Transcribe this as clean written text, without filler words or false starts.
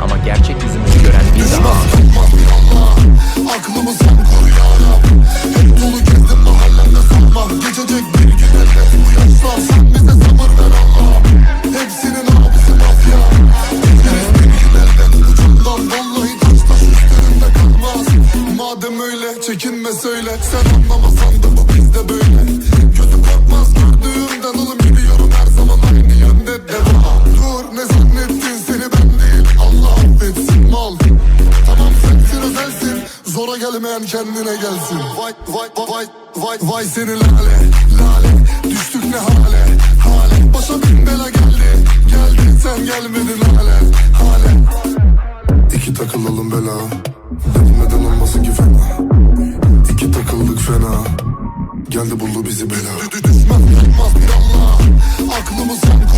ama gerçek yüzümüzü gören bir daha. Aklımı sen koru yarab. Hep dolu gezdim mahallemde sanma. Geçecek bir gün elbet bu yaşlar. Sen bize sabır ver Allah'ım. Hepsinin abisi mafya. Geçeriz bir gün elbet bu candan. Vallahi taş taş üstlerinde kalmaz. Madem öyle çekinme söyle. Sen anlamasan da bu bizde böyle. Gözüm korkmaz gördüğümden oğlum, gidiyorum her zaman aynı yönde devam. Dur ne zannettin, seni ben değil Allah affetsin mal. Tamam sensin özelsin, zora gelmeyen kendine gelsin. Vay vay vay vay vay seni lale lale. Düştük ne hale hale. Başa bin bela geldi geldi, sen gelmedin halen halen. İki takılalım bela, dedim neden olmasın ki fena. İki takıldık fena, geldi buldu bizi bela. Düşmez olmaz bir Allah. Aklımı sen